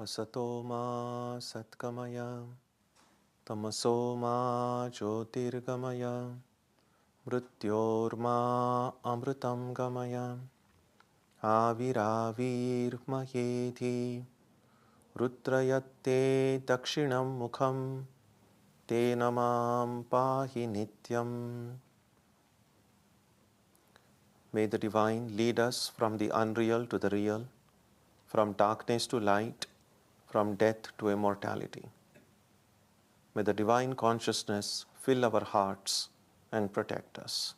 Vasato ma satkamaya, tamaso ma jyotirgamaya, mrityorma amritam gamaya, aviravir mahedhi, rudrayatte dakshinam mukham, te namam pahi nityam. May the Divine lead us from the unreal to the real, from darkness to light, from death to immortality. May the Divine Consciousness fill our hearts and protect us.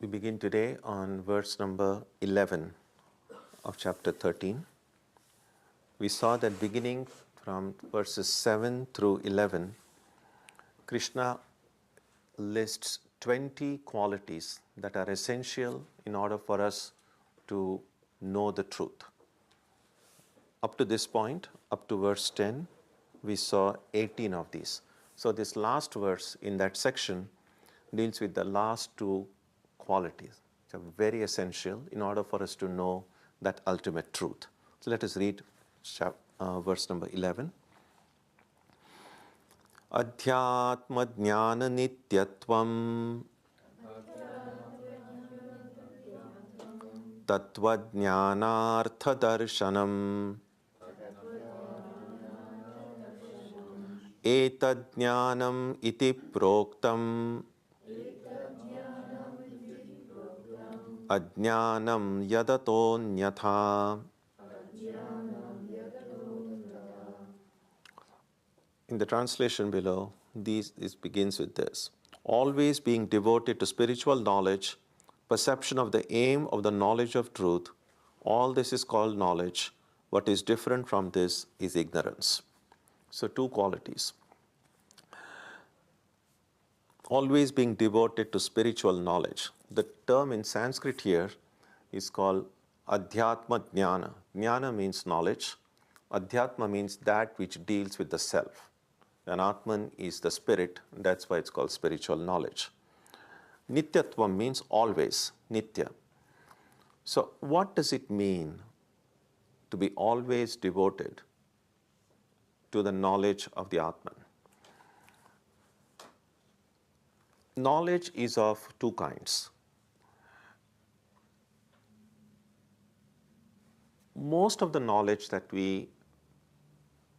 We begin today on verse number 11 of chapter 13. We saw that beginning from verses 7 through 11, Krishna lists 20 qualities that are essential in order for us to know the truth. Up to this point, up to verse 10, we saw 18 of these. So this last verse in that section deals with the last two qualities, which are very essential in order for us to know that ultimate truth. So let us read verse number 11. Adhyatma jnana nityatvam tattva jnanartha darshanam etad jnanam iti proktam ajnanam yadatonyatha. In the translation below, this begins with this. Always being devoted to spiritual knowledge, perception of the aim of the knowledge of truth, all this is called knowledge. What is different from this is ignorance. So two qualities. Always being devoted to spiritual knowledge. The term in Sanskrit here is called Adhyatma Jnana. Jnana means knowledge. Adhyatma means that which deals with the self. And Atman is the spirit, that's why it's called spiritual knowledge. Nityatvam means always, Nitya. So what does it mean to be always devoted to the knowledge of the Atman? Knowledge is of two kinds. Most of the knowledge that we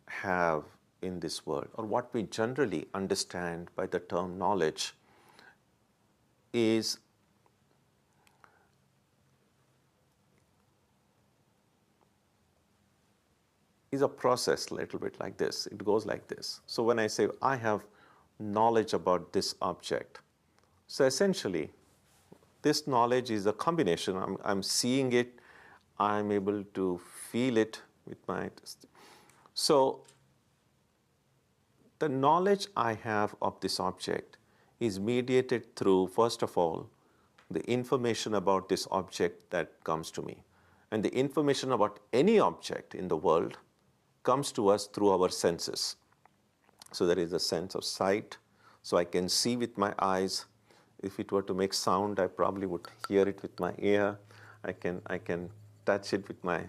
have in this world, or what we generally understand by the term knowledge, is a process a little bit like this. It goes like this. So when I say I have knowledge about this object, so essentially this knowledge is a combination. I'm seeing it, I'm able to feel it with my... So the knowledge I have of this object is mediated through, first of all, the information about this object that comes to me. And the information about any object in the world comes to us through our senses. So there is a sense of sight, so I can see with my eyes. If it were to make sound, I probably would hear it with my ear. I can touch it with my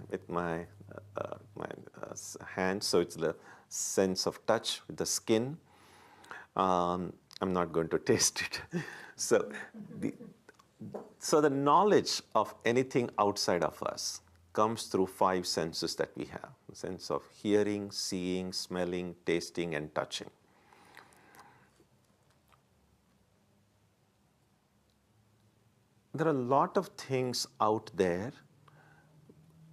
hand, so it's the sense of touch with the skin. I'm not going to taste it. So the knowledge of anything outside of us comes through five senses that we have. The sense of hearing, seeing, smelling, tasting, and touching. There are a lot of things out there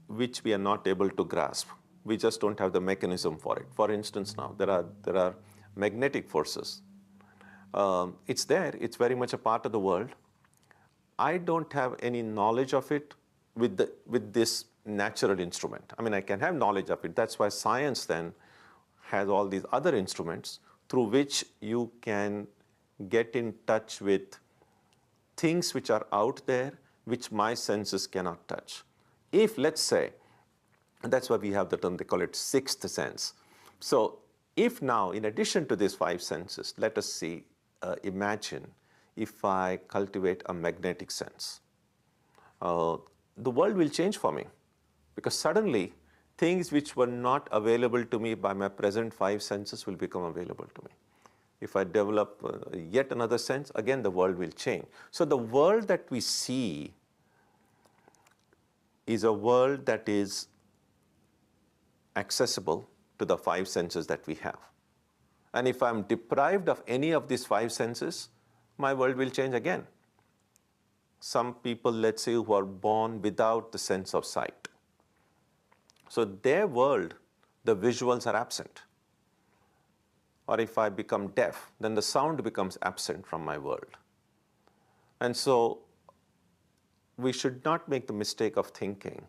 which we are not able to grasp. We just don't have the mechanism for it. For instance, now there are magnetic forces. It's there. It's very much a part of the world. I don't have any knowledge of it with this natural instrument. I mean, I can have knowledge of it. That's why science then has all these other instruments through which you can get in touch with things which are out there which my senses cannot touch. If, let's say, And that's why we have the term, they call it sixth sense. So if now, in addition to these five senses, let us see, imagine if I cultivate a magnetic sense. The world will change for me, because suddenly things which were not available to me by my present five senses will become available to me. If I develop yet another sense, again the world will change. So the world that we see is a world that is accessible to the five senses that we have. And if I'm deprived of any of these five senses, my world will change again. Some people, let's say, who are born without the sense of sight. So their world, the visuals are absent. Or if I become deaf, then the sound becomes absent from my world. And so we should not make the mistake of thinking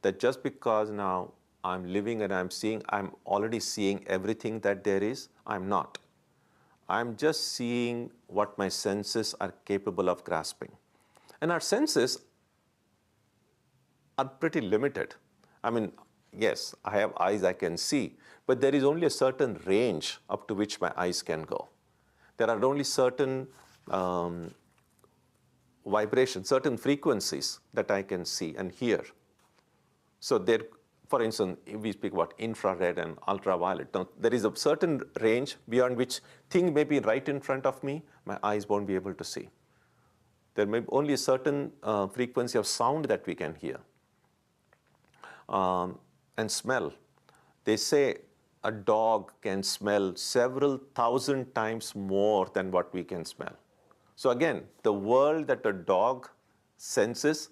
that just because now I'm living and I'm seeing, I'm already seeing everything that there is. I'm not. I'm just seeing what my senses are capable of grasping. And our senses are pretty limited. I mean, yes, I have eyes I can see, but there is only a certain range up to which my eyes can go. There are only certain vibrations, certain frequencies that I can see and hear. So there, for instance, if we speak about infrared and ultraviolet, now, there is a certain range beyond which thing may be right in front of me, my eyes won't be able to see. There may be only a certain frequency of sound that we can hear. And smell. They say a dog can smell several thousand times more than what we can smell. So again, the world that a dog senses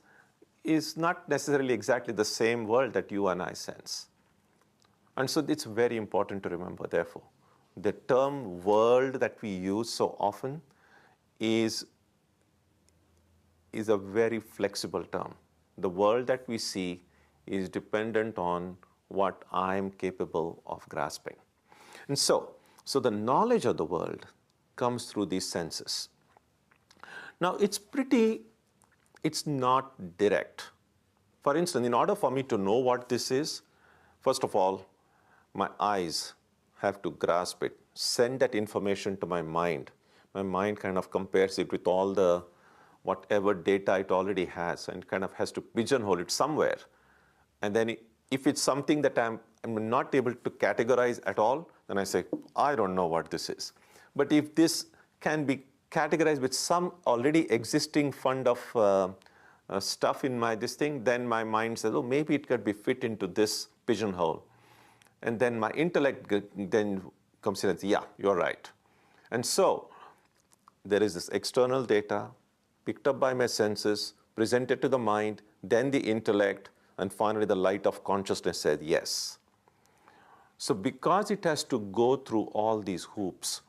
is not necessarily exactly the same world that you and I sense. And so it's very important to remember, therefore, the term world that we use so often is a very flexible term. The world that we see is dependent on what I'm capable of grasping. And so the knowledge of the world comes through these senses. Now, it's not direct. For instance, in order for me to know what this is, first of all, my eyes have to grasp it, send that information to my mind. My mind kind of compares it with all the whatever data it already has and kind of has to pigeonhole it somewhere. And then if it's something that I'm not able to categorize at all, then I say, I don't know what this is. But if this can be categorized with some already existing fund of stuff in this thing, then my mind says, oh, maybe it could be fit into this pigeonhole. And then my intellect then comes in and says, yeah, you're right. And so there is this external data picked up by my senses, presented to the mind, then the intellect, and finally the light of consciousness said yes. So because it has to go through all these hoops,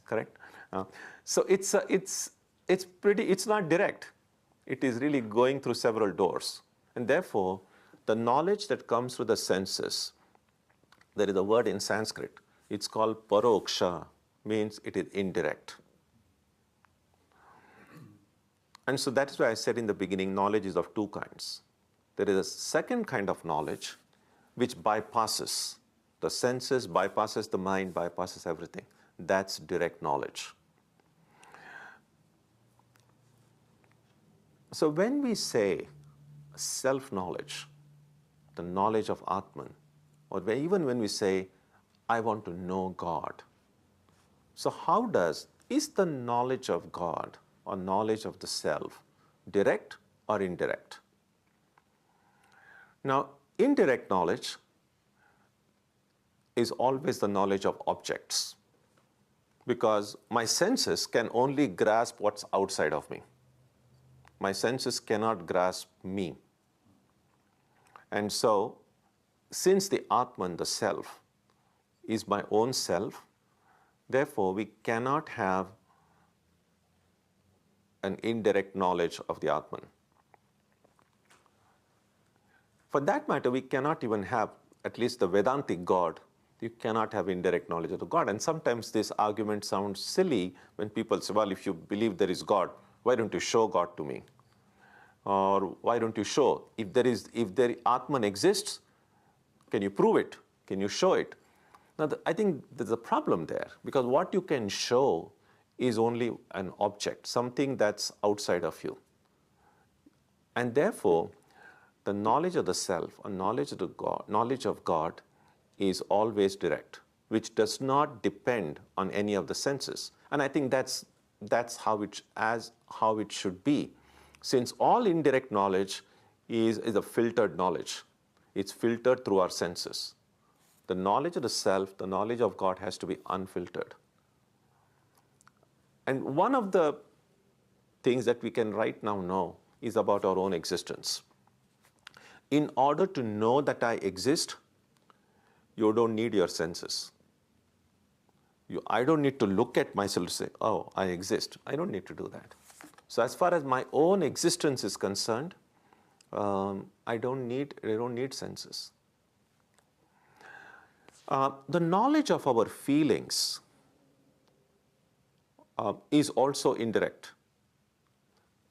correct? So it's not direct. It is really going through several doors. And therefore, the knowledge that comes through the senses, there is a word in Sanskrit, it's called paroksha, means it is indirect. And so that is why I said in the beginning, knowledge is of two kinds. There is a second kind of knowledge which bypasses the senses, bypasses the mind, bypasses everything. That's direct knowledge. So when we say self-knowledge, the knowledge of Atman, or even when we say, I want to know God, so is the knowledge of God or knowledge of the self direct or indirect? Now, indirect knowledge is always the knowledge of objects, because my senses can only grasp what's outside of me. My senses cannot grasp me. And so, since the Atman, the self, is my own self, therefore we cannot have an indirect knowledge of the Atman. For that matter, we cannot even have, at least the Vedantic God, you cannot have indirect knowledge of the God. And sometimes this argument sounds silly when people say, well, if you believe there is God, why don't you show God to me? Or why don't you show? If there Atman exists, can you prove it? Can you show it? Now, I think there's a problem there, because what you can show is only an object, something that's outside of you. And therefore, the knowledge of the self, or knowledge of God is always direct, which does not depend on any of the senses. And I think that's how it should be, since all indirect knowledge is a filtered knowledge. It's filtered through our senses. The knowledge of the self, the knowledge of God, has to be unfiltered. And one of the things that we can right now know is about our own existence. In order to know that I exist, you don't need your senses. I don't need to look at myself to say, oh, I exist. I don't need to do that. So as far as my own existence is concerned, I don't need senses. The knowledge of our feelings is also indirect.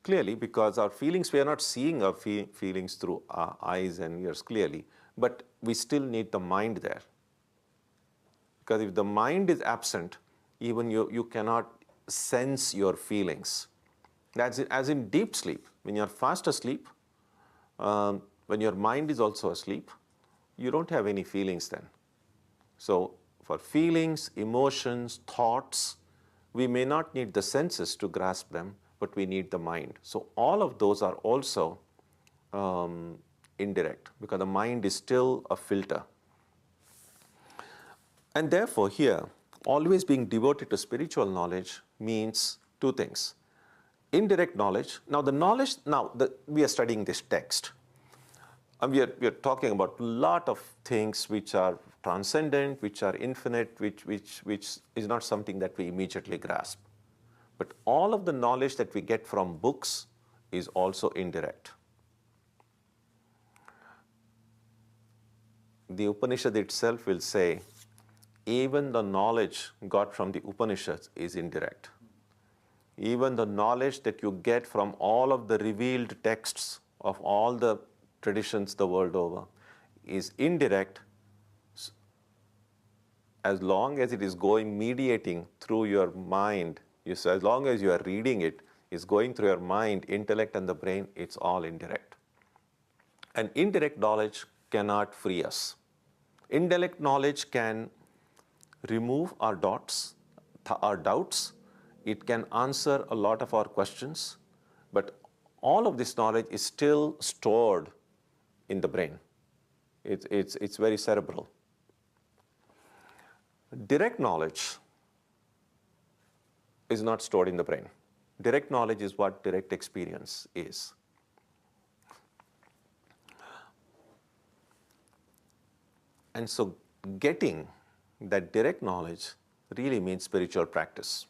Clearly, because our feelings, we are not seeing our feelings through our eyes and ears clearly, but we still need the mind there. Because if the mind is absent, even you cannot sense your feelings. That's as in deep sleep. When you're fast asleep, when your mind is also asleep, you don't have any feelings then. So for feelings, emotions, thoughts, we may not need the senses to grasp them, but we need the mind. So all of those are also indirect, because the mind is still a filter. And therefore here, always being devoted to spiritual knowledge means two things. Indirect knowledge. Now we are studying this text. And we are talking about a lot of things which are transcendent, which are infinite, which is not something that we immediately grasp. But all of the knowledge that we get from books is also indirect. The Upanishad itself will say, even the knowledge got from the Upanishads is indirect. Even the knowledge that you get from all of the revealed texts of all the traditions the world over is indirect, as long as it is mediating through your mind. So as long as you are reading it, it's going through your mind, intellect, and the brain, it's all indirect. And indirect knowledge cannot free us. Indirect knowledge can remove our doubts. It can answer a lot of our questions, but all of this knowledge is still stored in the brain. It's very cerebral. Direct knowledge is not stored in the brain. Direct knowledge is what direct experience is. And so getting that direct knowledge really means spiritual practice.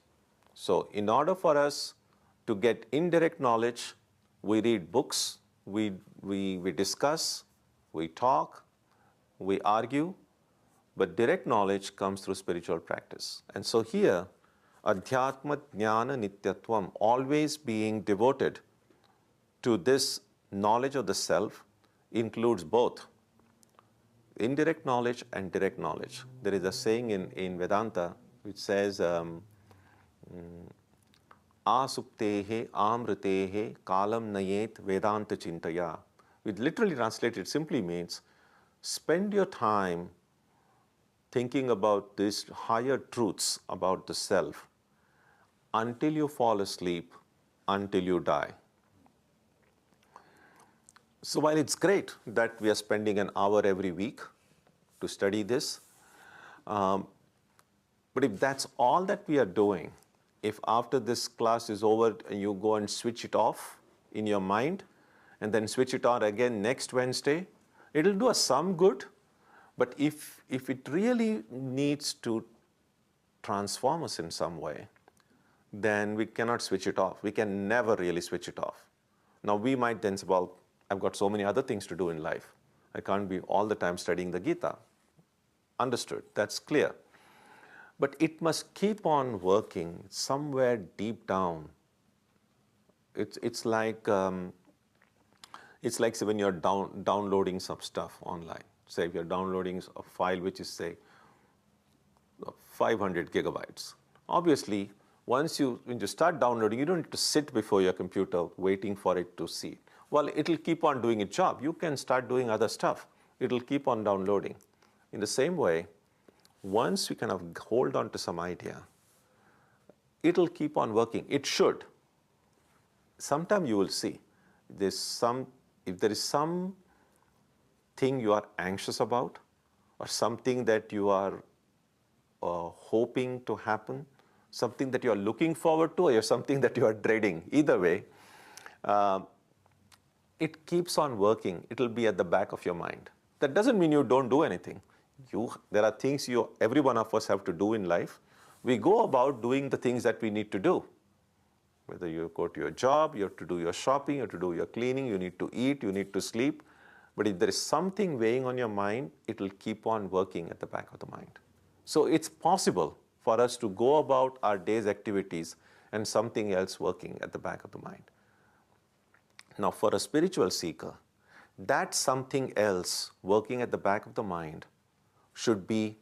So in order for us to get indirect knowledge, we read books, we discuss, we talk, we argue, but direct knowledge comes through spiritual practice. And so here, Adhyatma Jnana Nityatvam, always being devoted to this knowledge of the self, includes both indirect knowledge and direct knowledge. There is a saying in Vedanta which says, Asuptehe amritehe kalam nayet vedanta chintaya. Which literally translated simply means, spend your time thinking about these higher truths about the self until you fall asleep, until you die. So while it's great that we are spending an hour every week to study this, but if that's all that we are doing, if after this class is over you go and switch it off in your mind and then switch it on again next Wednesday, it'll do us some good. But if it really needs to transform us in some way, then we cannot switch it off. We can never really switch it off. Now we might then say, well, I've got so many other things to do in life. I can't be all the time studying the Gita. Understood, that's clear. But it must keep on working somewhere deep down. It's like It's like, say, when you're downloading some stuff online. Say if you're downloading a file which is, say, 500 gigabytes. Obviously, when you start downloading, you don't need to sit before your computer waiting for it to see. Well, it'll keep on doing its job. You can start doing other stuff. It'll keep on downloading. In the same way, once we kind of hold on to some idea, it'll keep on working. It should. Sometime you will see if there is some thing you are anxious about, or something that you are hoping to happen, something that you are looking forward to, or something that you are dreading. Either way, it keeps on working. It'll be at the back of your mind. That doesn't mean you don't do anything. There are things every one of us have to do in life. We go about doing the things that we need to do. Whether you go to your job, you have to do your shopping, you have to do your cleaning, you need to eat, you need to sleep. But if there is something weighing on your mind, it will keep on working at the back of the mind. So it's possible for us to go about our day's activities and something else working at the back of the mind. Now, for a spiritual seeker, that something else working at the back of the mind should be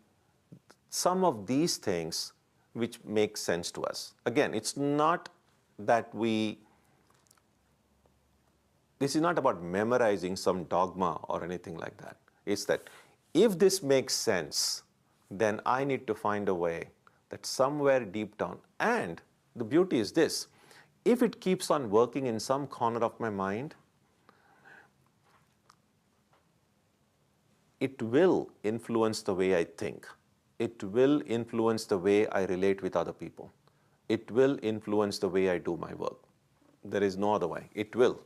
some of these things which make sense to us. Again, it's not that this is not about memorizing some dogma or anything like that. It's that if this makes sense, then I need to find a way that somewhere deep down, and the beauty is this, if it keeps on working in some corner of my mind, it will influence the way I think. It will influence the way I relate with other people. It will influence the way I do my work. There is no other way. It will.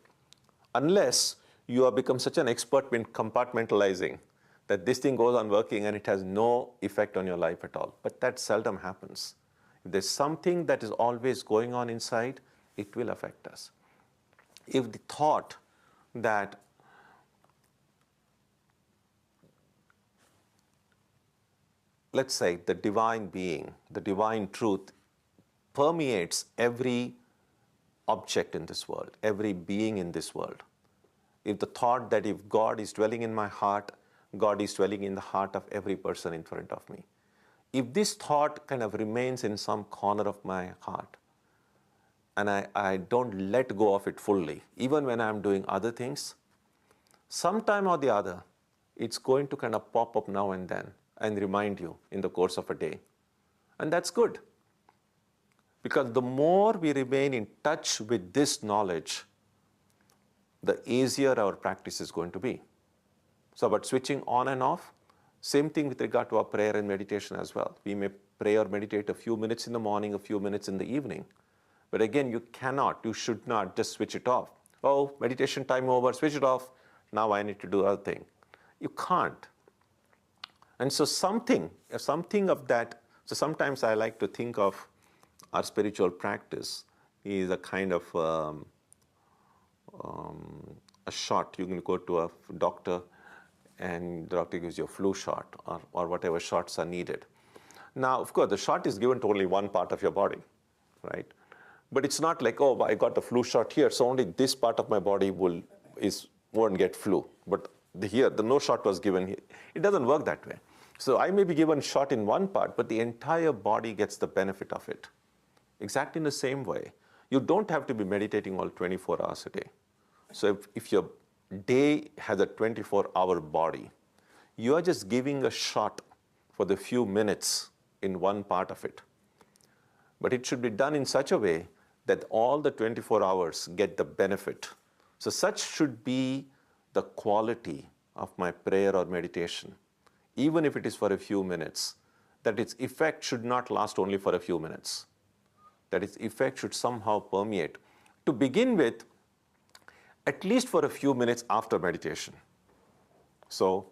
Unless you have become such an expert in compartmentalizing that this thing goes on working and it has no effect on your life at all. But that seldom happens. If there's something that is always going on inside, it will affect us. If the thought that let's say the divine being, the divine truth permeates every object in this world, every being in this world. If the thought that if God is dwelling in my heart, God is dwelling in the heart of every person in front of me. If this thought kind of remains in some corner of my heart, and I don't let go of it fully, even when I'm doing other things, sometime or the other, it's going to kind of pop up now and then and remind you in the course of a day. And that's good. Because the more we remain in touch with this knowledge, the easier our practice is going to be. So about switching on and off, same thing with regard to our prayer and meditation as well. We may pray or meditate a few minutes in the morning, a few minutes in the evening. But again, you should not just switch it off. Oh, meditation time over, switch it off. Now I need to do other thing. You can't. And so something of that, so sometimes I like to think of our spiritual practice is a kind of a shot. You can go to a doctor and the doctor gives you a flu shot or whatever shots are needed. Now, of course, the shot is given to only one part of your body, right? But it's not like, oh, I got the flu shot here, so only this part of my body won't get flu. But the no shot was given here. It doesn't work that way. So I may be given shot in one part, but the entire body gets the benefit of it. Exactly in the same way, you don't have to be meditating all 24 hours a day. So if your day has a 24-hour body, you are just giving a shot for the few minutes in one part of it. But it should be done in such a way that all the 24 hours get the benefit. So such should be the quality of my prayer or meditation, even if it is for a few minutes, that its effect should not last only for a few minutes, that its effect should somehow permeate. To begin with, at least for a few minutes after meditation. So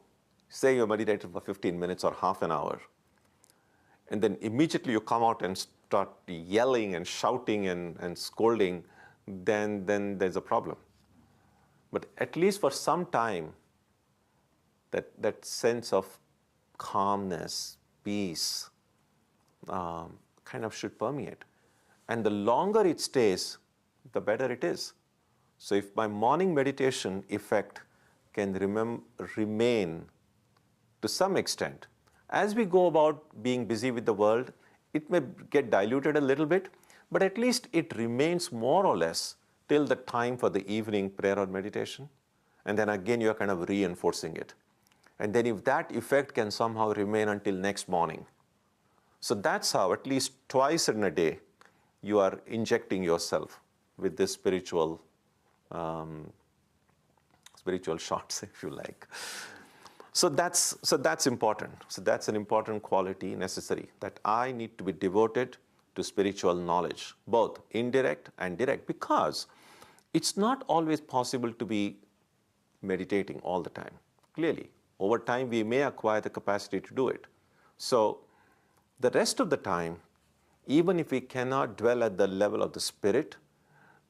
say you meditated for 15 minutes or half an hour, and then immediately you come out and start yelling and shouting and scolding, then there's a problem. But at least for some time, that sense of calmness, peace, kind of should permeate. And the longer it stays, the better it is. So if my morning meditation effect can remain to some extent, as we go about being busy with the world, it may get diluted a little bit, but at least it remains more or less till the time for the evening prayer or meditation. And then again, you're kind of reinforcing it. And then if that effect can somehow remain until next morning. So that's how, at least twice in a day, you are injecting yourself with this spiritual shots, if you like. So that's important. So that's an important quality necessary, that I need to be devoted to spiritual knowledge, both indirect and direct, because it's not always possible to be meditating all the time. Clearly, over time, we may acquire the capacity to do it. So the rest of the time, even if we cannot dwell at the level of the spirit,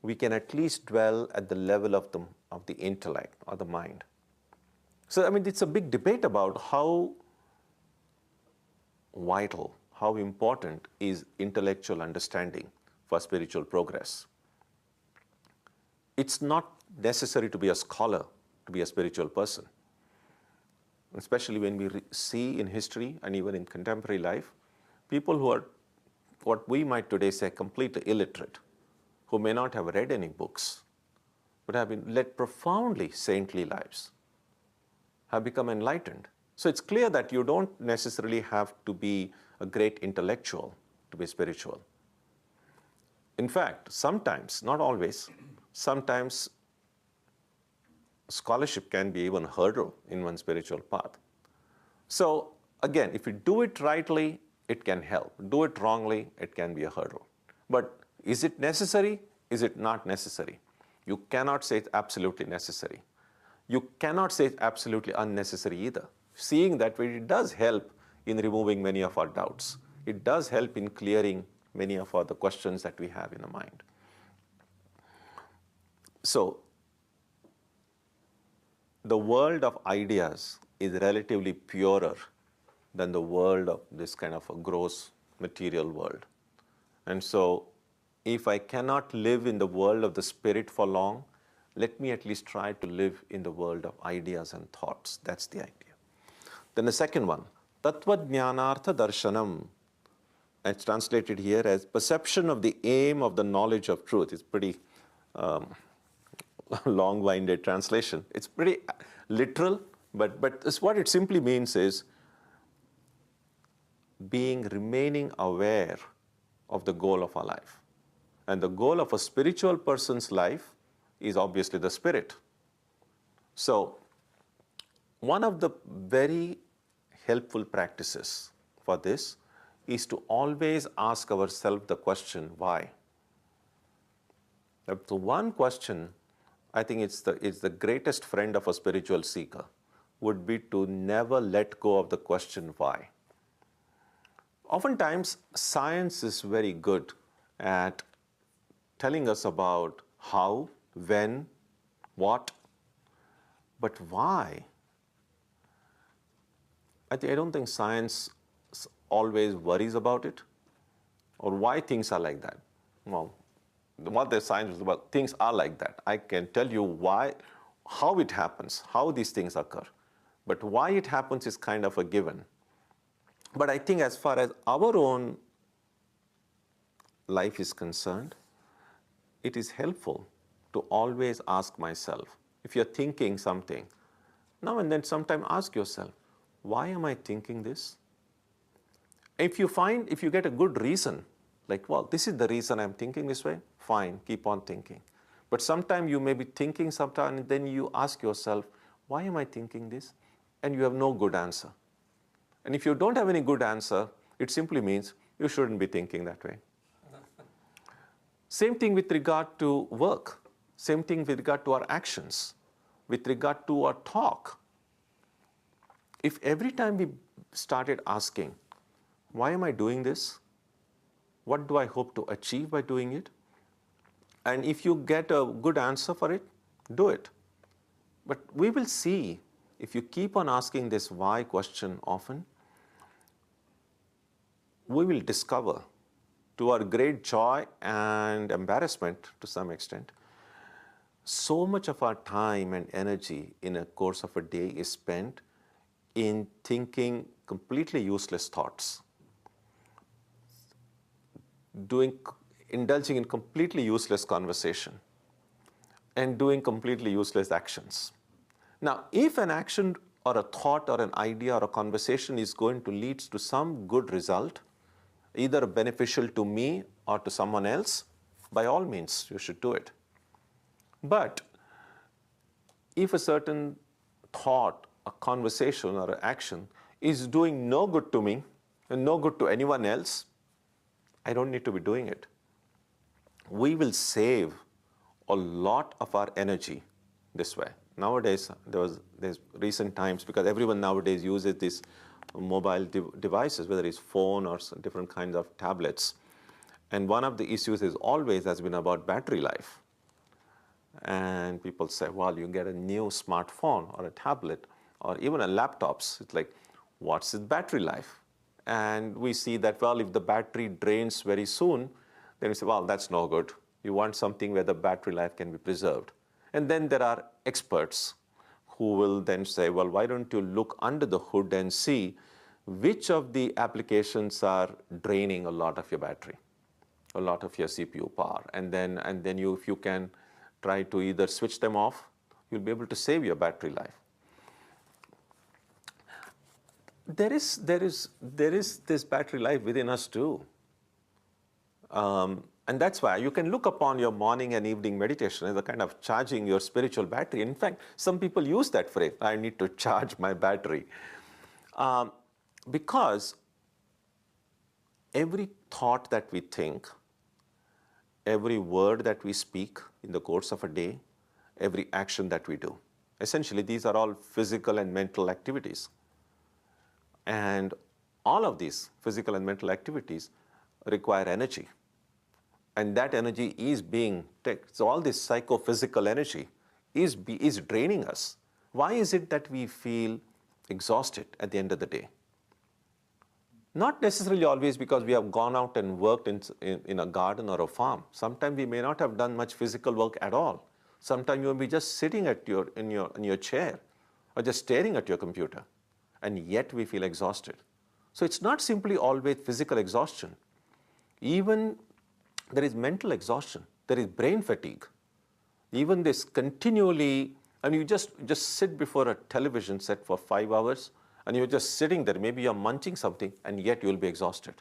we can at least dwell at the level of the intellect or the mind. So, I mean, it's a big debate about how vital, how important is intellectual understanding for spiritual progress. It's not necessary to be a scholar to be a spiritual person. Especially when we see in history and even in contemporary life, people who are what we might today say completely illiterate, who may not have read any books, but have been led profoundly saintly lives, have become enlightened. So it's clear that you don't necessarily have to be a great intellectual to be spiritual. In fact, sometimes, not always, sometimes scholarship can be even a hurdle in one's spiritual path. So again, if you do it rightly, it can help. Do it wrongly, it can be a hurdle. But is it necessary? Is it not necessary? You cannot say it's absolutely necessary. You cannot say it's absolutely unnecessary either. Seeing that way, it does help in removing many of our doubts. It does help in clearing many of the questions that we have in the mind. So, the world of ideas is relatively purer than the world of this kind of a gross material world. And so, if I cannot live in the world of the spirit for long, let me at least try to live in the world of ideas and thoughts. That's the idea. Then the second one, Tattva Jnanartha Darshanam. It's translated here as perception of the aim of the knowledge of truth. It's pretty long-winded translation. It's pretty literal, but what it simply means is remaining aware of the goal of our life. And the goal of a spiritual person's life is obviously the spirit. So one of the very helpful practices for this is to always ask ourselves the question, why? The one question, I think it's the greatest friend of a spiritual seeker, would be to never let go of the question, why? Oftentimes, science is very good at telling us about how, when, what, but why? I don't think science always worries about it, or why things are like that. Well, what the science is about, things are like that. I can tell you why, how it happens, how these things occur. But why it happens is kind of a given. But I think as far as our own life is concerned, it is helpful to always ask myself, if you're thinking something, now and then sometime ask yourself, why am I thinking this? If you get a good reason, like, well, this is the reason I'm thinking this way, fine, keep on thinking. But sometime you may be thinking sometime and then you ask yourself, why am I thinking this? And you have no good answer. And if you don't have any good answer, it simply means you shouldn't be thinking that way. Same thing with regard to work. Same thing with regard to our actions, with regard to our talk. If every time we started asking, why am I doing this? What do I hope to achieve by doing it? And if you get a good answer for it, do it. But we will see, if you keep on asking this why question often, we will discover, to our great joy and embarrassment to some extent, so much of our time and energy in a course of a day is spent in thinking completely useless thoughts, indulging in completely useless conversation, and doing completely useless actions. Now, if an action or a thought or an idea or a conversation is going to lead to some good result, either beneficial to me or to someone else, by all means, you should do it. But if a certain thought, a conversation, or an action is doing no good to me and no good to anyone else, I don't need to be doing it. We will save a lot of our energy this way. Nowadays, there's recent times, because everyone nowadays uses these mobile devices, whether it's phone or different kinds of tablets. And one of the issues is always has been about battery life. And people say, well, you get a new smartphone or a tablet or even a laptops. It's like, what's its battery life? And we see that, well, if the battery drains very soon, then we say, well, that's no good. You want something where the battery life can be preserved. And then there are experts who will then say, well, why don't you look under the hood and see which of the applications are draining a lot of your battery, a lot of your CPU power. And then you, if you can try to either switch them off, you'll be able to save your battery life. There is this battery life within us too. And that's why you can look upon your morning and evening meditation as a kind of charging your spiritual battery. In fact, some people use that phrase, I need to charge my battery. Because every thought that we think, every word that we speak in the course of a day, every action that we do, essentially these are all physical and mental activities. And all of these physical and mental activities require energy. And that energy is being taken. So all this psychophysical energy is draining us. Why is it that we feel exhausted at the end of the day? Not necessarily always because we have gone out and worked in a garden or a farm. Sometimes we may not have done much physical work at all. Sometimes you will be just sitting in your chair or just staring at your computer, and yet we feel exhausted. So it's not simply always physical exhaustion. Even there is mental exhaustion. There is brain fatigue. Even this continually, and you just sit before a television set for 5 hours, and you're just sitting there. Maybe you're munching something, and yet you'll be exhausted.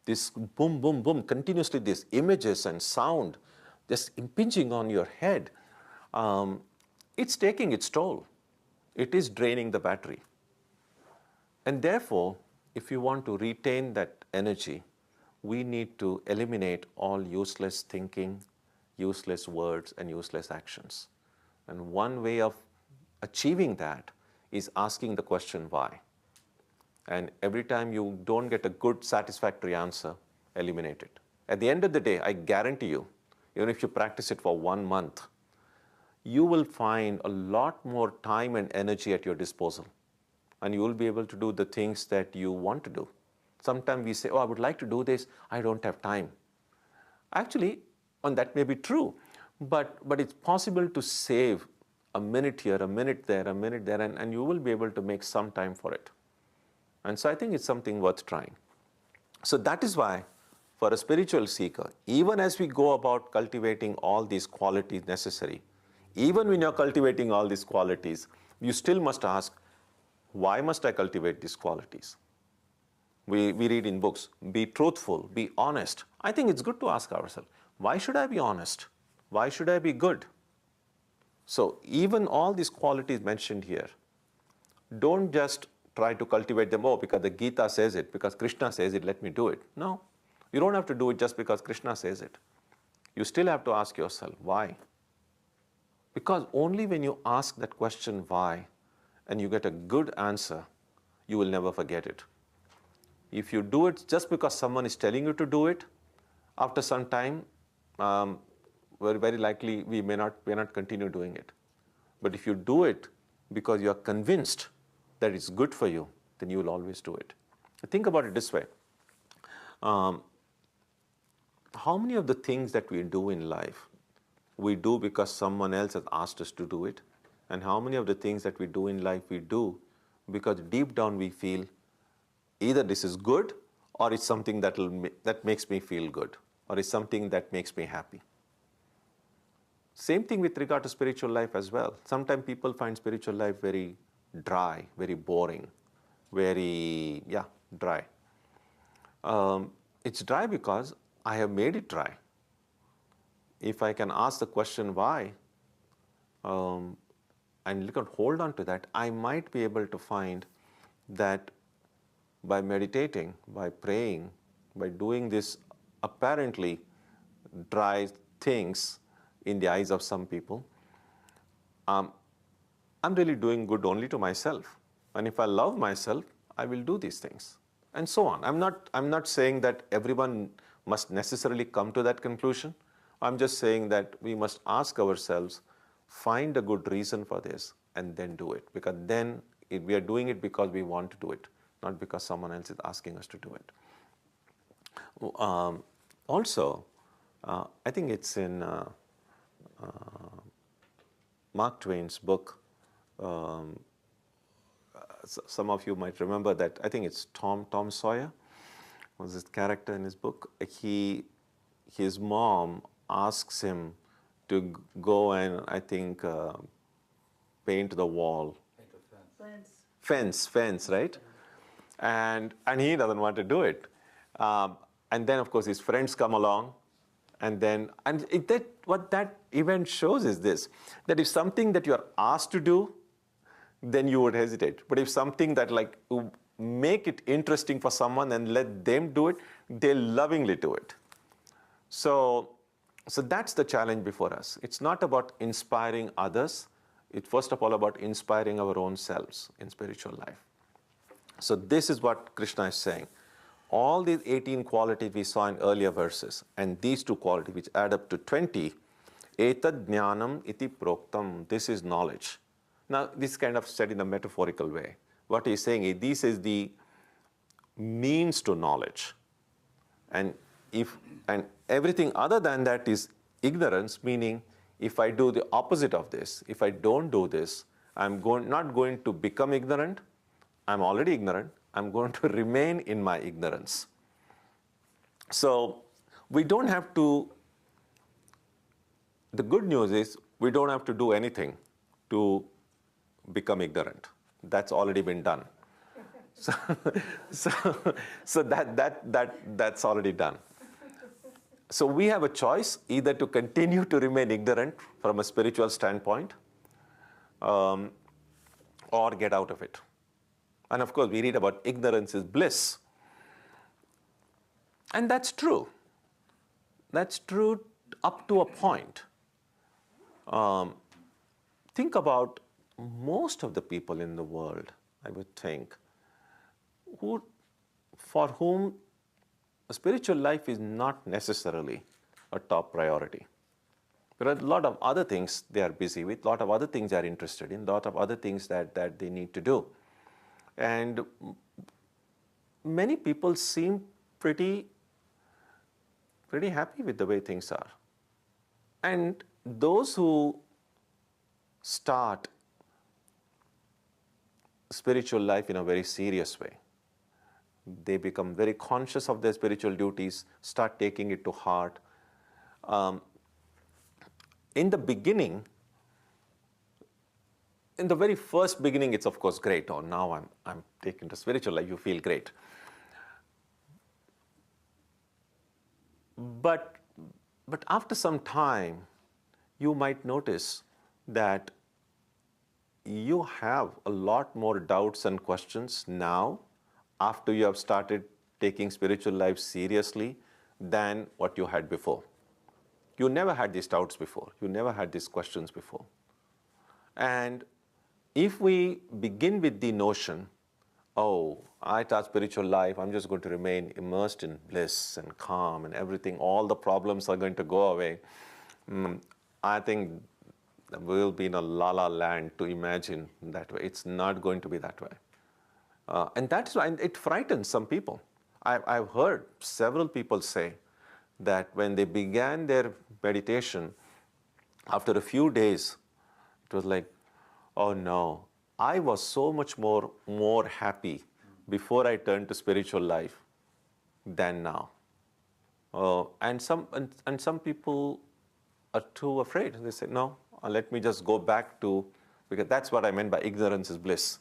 This boom, boom, boom, continuously these images and sound just impinging on your head. It's taking its toll. It is draining the battery. And therefore, if you want to retain that energy, we need to eliminate all useless thinking, useless words, and useless actions. And one way of achieving that is asking the question why. And every time you don't get a good, satisfactory answer, eliminate it. At the end of the day, I guarantee you, even if you practice it for 1 month, you will find a lot more time and energy at your disposal. And you will be able to do the things that you want to do. Sometimes we say, oh, I would like to do this, I don't have time. Actually, and that may be true, but it's possible to save a minute here, a minute there, and you will be able to make some time for it. And so I think it's something worth trying. So that is why, for a spiritual seeker, even as we go about cultivating all these qualities necessary, even when you're cultivating all these qualities, you still must ask, why must I cultivate these qualities? We read in books, be truthful, be honest. I think it's good to ask ourselves, why should I be honest? Why should I be good? So even all these qualities mentioned here, don't just try to cultivate them, oh, because the Gita says it, because Krishna says it, let me do it. No, you don't have to do it just because Krishna says it. You still have to ask yourself, why? Because only when you ask that question, why, and you get a good answer, you will never forget it. If you do it just because someone is telling you to do it, after some time, very likely we may not continue doing it. But if you do it because you are convinced that it's good for you, then you will always do it. Think about it this way. How many of the things that we do in life we do because someone else has asked us to do it, and how many of the things that we do in life we do because deep down we feel either this is good or it's something that makes me feel good or is something that makes me happy. Same thing with regard to spiritual life as well. Sometimes people find spiritual life very dry, very boring, very, dry. It's dry because I have made it dry. If I can ask the question why, and hold on to that, I might be able to find that by meditating, by praying, by doing this apparently dry things in the eyes of some people, I'm really doing good only to myself. And if I love myself, I will do these things. And so on. I'm not saying that everyone must necessarily come to that conclusion. I'm just saying that we must ask ourselves, find a good reason for this, and then do it. Because then we are doing it because we want to do it, not because someone else is asking us to do it. Also, I think it's in Mark Twain's book. Some of you might remember that. I think it's Tom Sawyer was his character in his book. His mom asks him to go and, I think, paint the wall. Fence, right? And he doesn't want to do it. And then, of course, his friends come along. What that event shows is this, that if something that you are asked to do, then you would hesitate. But if something that make it interesting for someone and let them do it, they lovingly do it. So that's the challenge before us. It's not about inspiring others. It's first of all about inspiring our own selves in spiritual life. So this is what Krishna is saying. All these 18 qualities we saw in earlier verses, and these two qualities which add up to 20, etad jnanam iti proktam, this is knowledge. Now, this is kind of said in a metaphorical way. What he's saying is this is the means to knowledge. And everything other than that is ignorance, meaning if I do the opposite of this, if I don't do this, I'm not going to become ignorant. I'm already ignorant. I'm going to remain in my ignorance. So we don't have to, the good news is we don't have to do anything to become ignorant. That's already been done. So that's already done. So we have a choice either to continue to remain ignorant from a spiritual standpoint, or get out of it. And of course, we read about ignorance is bliss. And that's true. That's true up to a point. Think about most of the people in the world, I would think, for whom a spiritual life is not necessarily a top priority. There are a lot of other things they are busy with, a lot of other things they are interested in, a lot of other things that they need to do. And many people seem pretty happy with the way things are. And those who start spiritual life in a very serious way, they become very conscious of their spiritual duties, start taking it to heart. In the beginning, in the very first beginning, it's of course great. Oh, now I'm taken to spiritual life, you feel great. But after some time, you might notice that you have a lot more doubts and questions now after you have started taking spiritual life seriously than what you had before. You never had these doubts before. You never had these questions before. And if we begin with the notion, oh, I start spiritual life, I'm just going to remain immersed in bliss and calm and everything, all the problems are going to go away, I think we'll be in a la-la land to imagine that way. It's not going to be that way. And that's why it frightens some people. I've heard several people say that when they began their meditation, After a few days, it was like, oh no, I was so much more happy before I turned to spiritual life than now. And some people are too afraid. They say, no, let me just go back to, because that's what I meant by ignorance is bliss.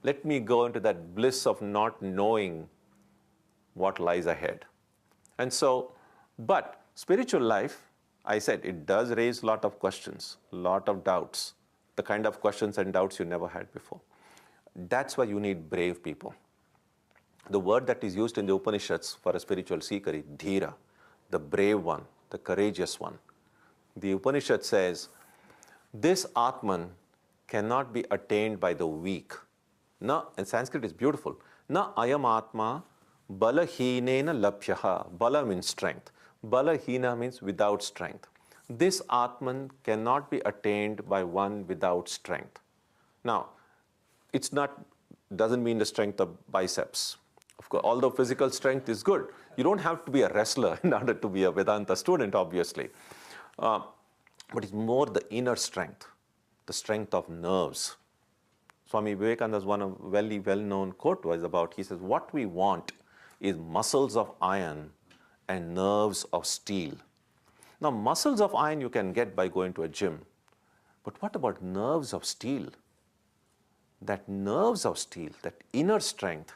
Let me go into that bliss of not knowing what lies ahead. And so, but spiritual life, I said, it does raise a lot of questions, a lot of doubts, the kind of questions and doubts you never had before. That's why you need brave people. The word that is used in the Upanishads for a spiritual seeker is dhira, the brave one, the courageous one. The Upanishad says, this Atman cannot be attained by the weak. Na, in Sanskrit is beautiful. Na ayam atma balahinena lapyaha. Bala means strength. Balahina means without strength. This Atman cannot be attained by one without strength. Now, it's not, doesn't mean the strength of biceps. Of course, although physical strength is good, you don't have to be a wrestler in order to be a Vedanta student, obviously. But it's more the inner strength, the strength of nerves. Swami Vivekananda's one of very well-known quote was about, he says, what we want is muscles of iron and nerves of steel. Now, muscles of iron you can get by going to a gym. But what about nerves of steel? That nerves of steel, that inner strength,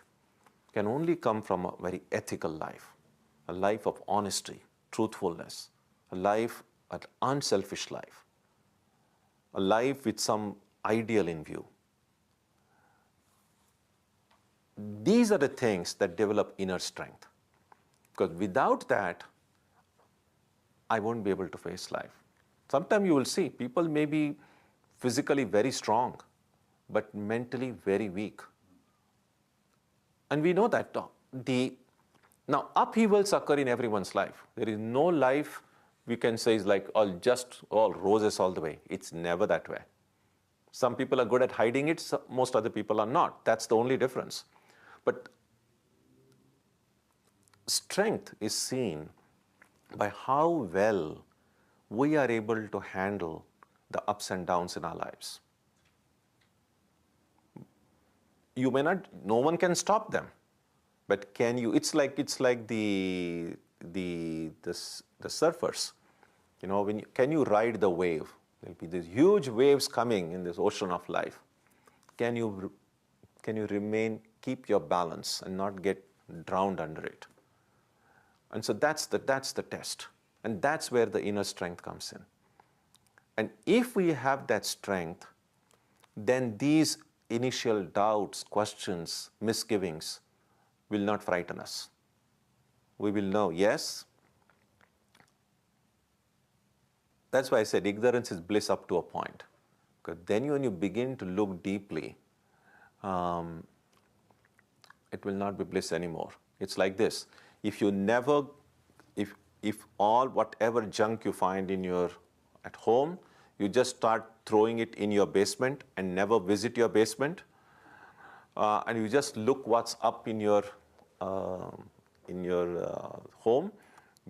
can only come from a very ethical life, a life of honesty, truthfulness, a life, an unselfish life, a life with some ideal in view. These are the things that develop inner strength. Because without that, I won't be able to face life. Sometimes you will see people may be physically very strong, but mentally very weak. And we know that now upheavals occur in everyone's life. There is no life we can say is like all roses all the way. It's never that way. Some people are good at hiding it, most other people are not. That's the only difference. But strength is seen by how well we are able to handle the ups and downs in our lives. You may not, no one can stop them, but can you? It's like the surfers. You know, can you ride the wave? There'll be these huge waves coming in this ocean of life. Can you keep your balance and not get drowned under it? And so that's the test, and that's where the inner strength comes in. And if we have that strength, then these initial doubts, questions, misgivings will not frighten us. We will know, yes. That's why I said ignorance is bliss up to a point. Because then when you begin to look deeply, it will not be bliss anymore. It's like this. If whatever junk you find at home, you just start throwing it in your basement and never visit your basement, and you just look what's up in your home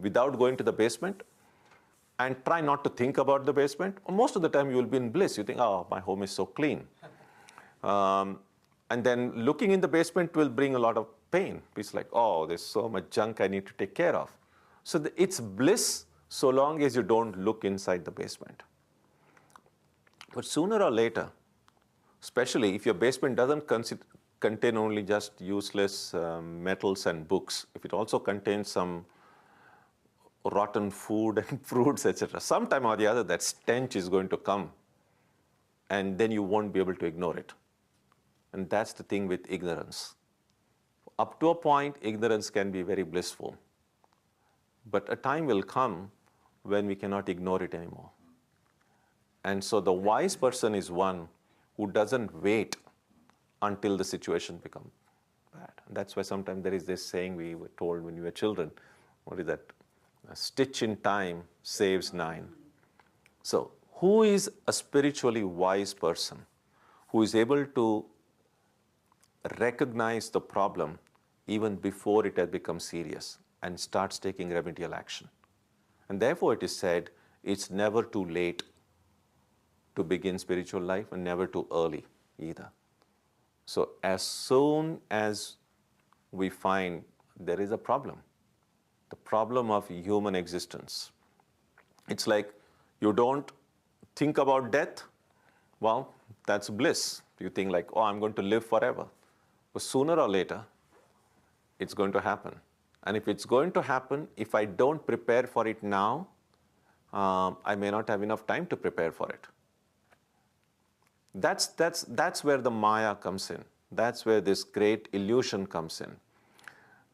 without going to the basement, and try not to think about the basement, most of the time you will be in bliss. You think, oh, my home is so clean. And then looking in the basement will bring a lot of pain. It's like, oh, there's so much junk I need to take care of. So it's bliss so long as you don't look inside the basement. But sooner or later, especially if your basement doesn't contain only just useless metals and books, if it also contains some rotten food and fruits, etc., sometime or the other that stench is going to come, and then you won't be able to ignore it. And that's the thing with ignorance. Up to a point, ignorance can be very blissful. But a time will come when we cannot ignore it anymore. And so the wise person is one who doesn't wait until the situation becomes bad. And that's why sometimes there is this saying we were told when we were children. What is that? A stitch in time saves 9. So who is a spiritually wise person who is able to recognize the problem even before it has become serious and starts taking remedial action? And therefore it is said, it's never too late to begin spiritual life and never too early either. So as soon as we find there is a problem, the problem of human existence, it's like you don't think about death, well, that's bliss. You think like, oh, I'm going to live forever. But sooner or later, it's going to happen. And if it's going to happen, if I don't prepare for it now, I may not have enough time to prepare for it. That's where the Maya comes in. That's where this great illusion comes in.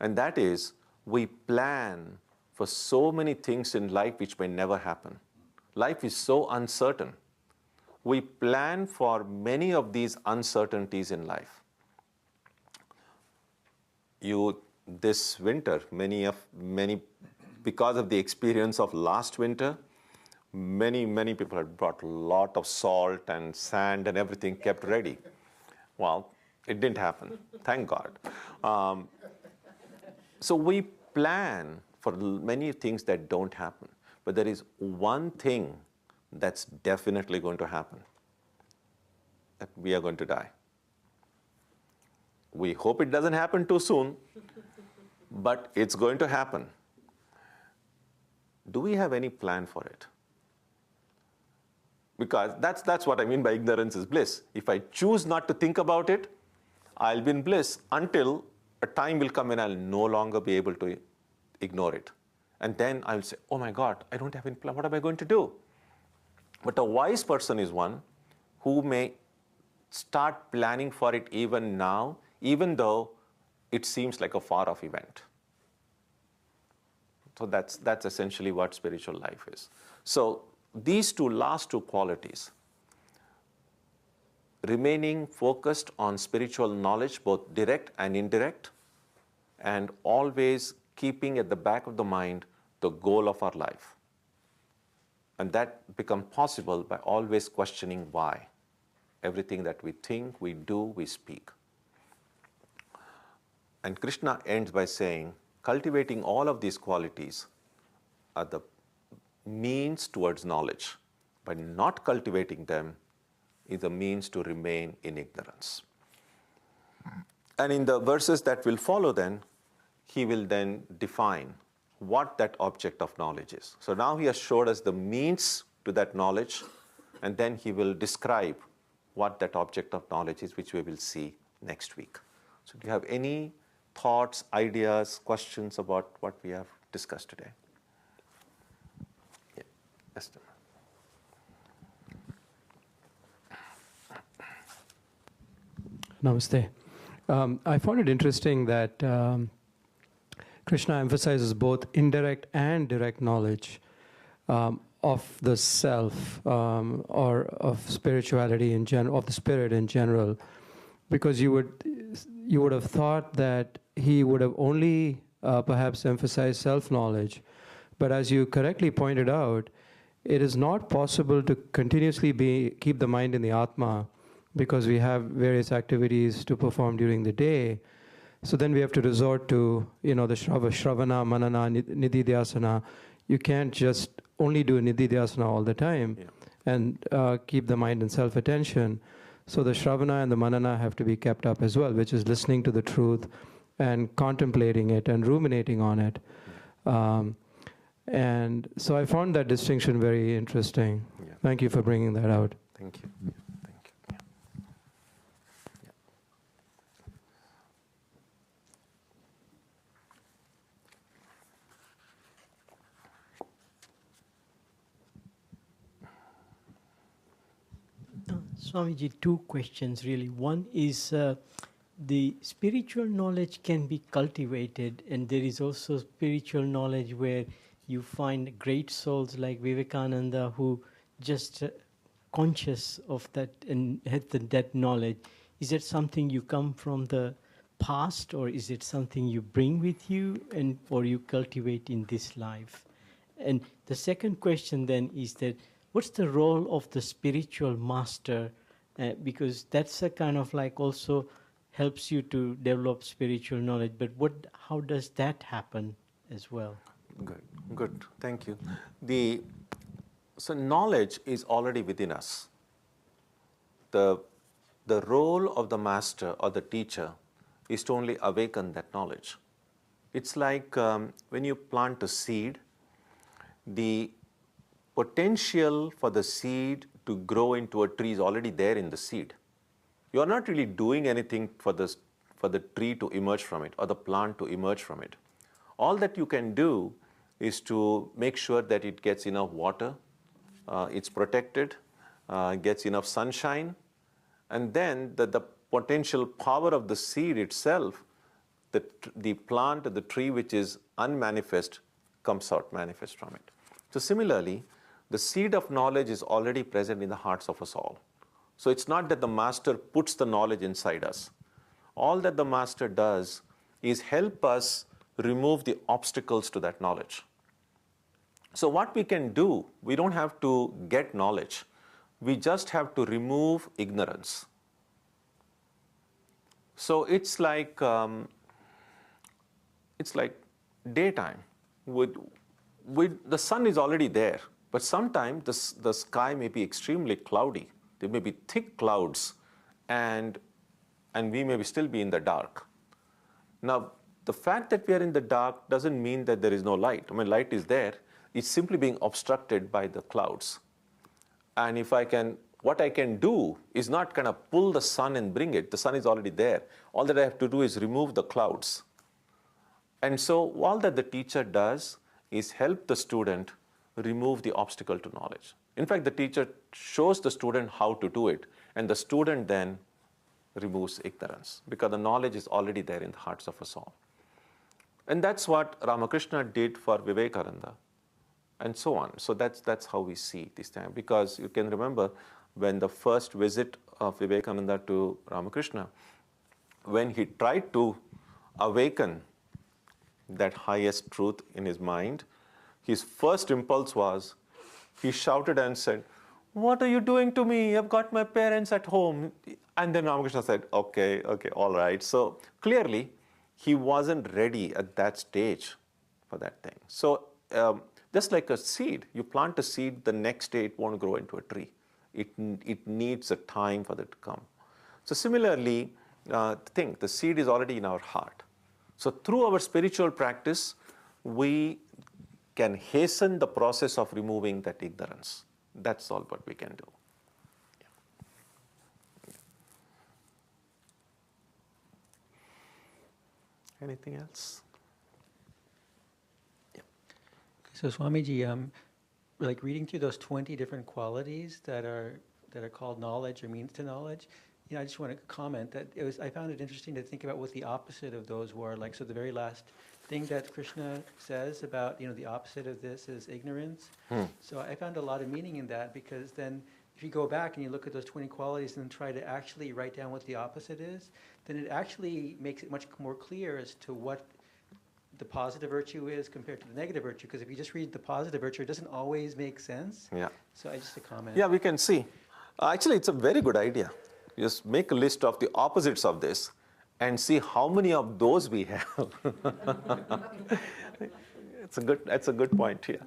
And that is, we plan for so many things in life which may never happen. Life is so uncertain. We plan for many of these uncertainties in life. This winter, because of the experience of last winter, many people had brought a lot of salt and sand and everything kept ready. Well, it didn't happen, thank God. So we plan for many things that don't happen. But there is one thing that's definitely going to happen, that we are going to die. We hope it doesn't happen too soon, but it's going to happen. Do we have any plan for it? Because that's what I mean by ignorance is bliss. If I choose not to think about it, I'll be in bliss until a time will come when I'll no longer be able to ignore it. And then I'll say, oh my God, I don't have any plan. What am I going to do? But a wise person is one who may start planning for it even now, even though it seems like a far-off event. So that's essentially what spiritual life is. So these last two qualities, remaining focused on spiritual knowledge, both direct and indirect, and always keeping at the back of the mind the goal of our life. And that becomes possible by always questioning why. Everything that we think, we do, we speak. And Krishna ends by saying, cultivating all of these qualities are the means towards knowledge. By not cultivating them is a means to remain in ignorance. And in the verses that will follow then, he will then define what that object of knowledge is. So now he has showed us the means to that knowledge, and then he will describe what that object of knowledge is, which we will see next week. So do you have any thoughts, ideas, questions about what we have discussed today? Yeah, Esther. Namaste. I found it interesting that Krishna emphasizes both indirect and direct knowledge of the self or of spirituality in general, of the spirit in general, because you would have thought that he would have only perhaps emphasized self-knowledge, but as you correctly pointed out, it is not possible to continuously keep the mind in the Atma, because we have various activities to perform during the day. So then we have to resort to, the Shravana, Manana, Nididhyasana. You can't just only do Nididhyasana all the time and keep the mind in self-attention. So the Shravana and the Manana have to be kept up as well, which is listening to the truth and contemplating it and ruminating on it. And so I found that distinction very interesting. Yeah. Thank you for bringing that out. Thank you. Swamiji, two questions really. One is the spiritual knowledge can be cultivated, and there is also spiritual knowledge where you find great souls like Vivekananda who just conscious of that and had that knowledge. Is that something you come from the past, or is it something you bring with you and or you cultivate in this life? And the second question then is that what's the role of the spiritual master? Because that's a kind of like also helps you to develop spiritual knowledge. But how does that happen as well? Good. Thank you. So knowledge is already within us. the role of the master or the teacher is to only awaken that knowledge. It's like when you plant a seed, the potential for the seed to grow into a tree is already there in the seed. You are not really doing anything for the tree to emerge from it or the plant to emerge from it. All that you can do is to make sure that it gets enough water, it's protected, gets enough sunshine, and then the potential power of the seed itself, the plant or the tree which is unmanifest comes out manifest from it. So similarly, the seed of knowledge is already present in the hearts of us all. So it's not that the master puts the knowledge inside us. All that the master does is help us remove the obstacles to that knowledge. So what we can do, we don't have to get knowledge. We just have to remove ignorance. So it's like daytime. The sun is already there, but sometimes the sky may be extremely cloudy. There may be thick clouds, and we may still be in the dark. Now, the fact that we are in the dark doesn't mean that there is no light. I mean, light is there. It's simply being obstructed by the clouds. And what I can do is not kind of pull the sun and bring it. The sun is already there. All that I have to do is remove the clouds. And so all that the teacher does is help the student remove the obstacle to knowledge. In fact, the teacher shows the student how to do it, and the student then removes ignorance, because the knowledge is already there in the hearts of us all. And that's what Ramakrishna did for Vivekananda, and so on. So that's how we see this time, because you can remember when the first visit of Vivekananda to Ramakrishna, when he tried to awaken that highest truth in his mind, his first impulse was, he shouted and said, "What are you doing to me? I've got my parents at home." And then Ramakrishna said, okay, all right. So clearly, he wasn't ready at that stage for that thing. So just like a seed, you plant a seed, the next day it won't grow into a tree. It needs a time for that to come. So similarly, the seed is already in our heart. So through our spiritual practice, we can hasten the process of removing that ignorance. That's all what we can do. Yeah. Anything else? So Swamiji, like reading through those 20 different qualities that are called knowledge or means to knowledge, I just want to comment that I found it interesting to think about what the opposite of those were. Like, so the very last thing that Krishna says about, the opposite of this is ignorance. So I found a lot of meaning in that, because then if you go back and you look at those 20 qualities and try to actually write down what the opposite is, then it actually makes it much more clear as to what the positive virtue is compared to the negative virtue. Because if you just read the positive virtue, it doesn't always make sense. Yeah. So just a comment. Yeah, we can see. Actually, it's a very good idea. Just make a list of the opposites of this and see how many of those we have. That's a good point here.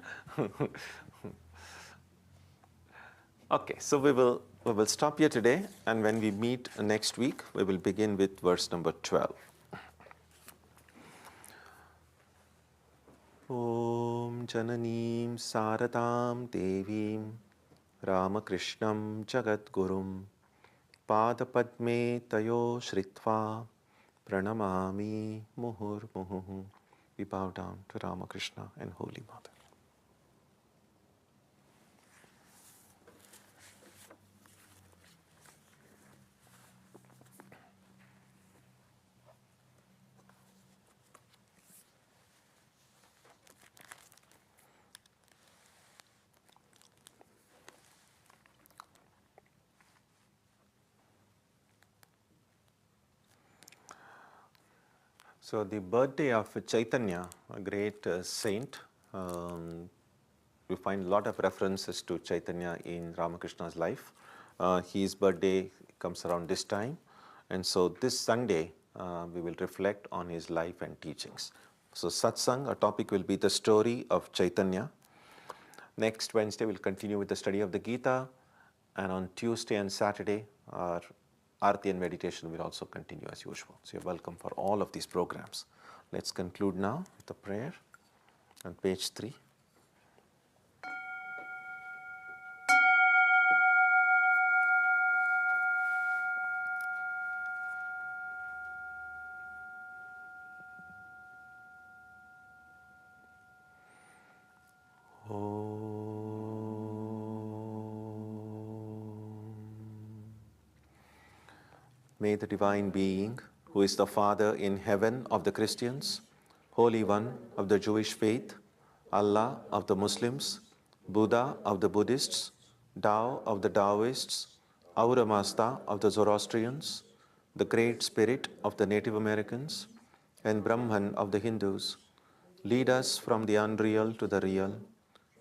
Okay, so we will stop here today, and when we meet next week, we will begin with verse number 12. Om Jananim Saradam Devim Ramakrishnam Jagadgurum Padapadme Tayo Shritva Pranamami Muhurmuhu. We bow down to Ramakrishna and Holy Mother. So the birthday of Chaitanya, a great saint, we find a lot of references to Chaitanya in Ramakrishna's life. His birthday comes around this time, and so this Sunday we will reflect on his life and teachings. So satsang, our topic will be the story of Chaitanya. Next Wednesday we'll continue with the study of the Gita, and on Tuesday and Saturday Our Aarti and meditation will also continue as usual. So you're welcome for all of these programs. Let's conclude now with the prayer on page 3. May the Divine Being, who is the Father in heaven of the Christians, Holy One of the Jewish faith, Allah of the Muslims, Buddha of the Buddhists, Tao of the Taoists, Ahura Mazda of the Zoroastrians, the Great Spirit of the Native Americans, and Brahman of the Hindus, lead us from the unreal to the real,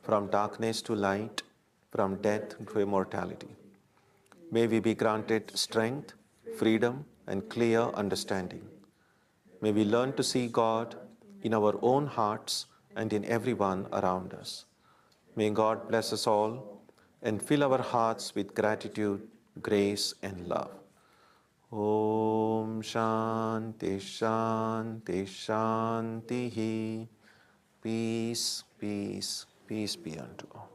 from darkness to light, from death to immortality. May we be granted strength, freedom, and clear understanding. May we learn to see God in our own hearts and in everyone around us. May God bless us all and fill our hearts with gratitude, grace, and love. Om Shanti Shanti Shanti. Peace, peace, peace be unto all.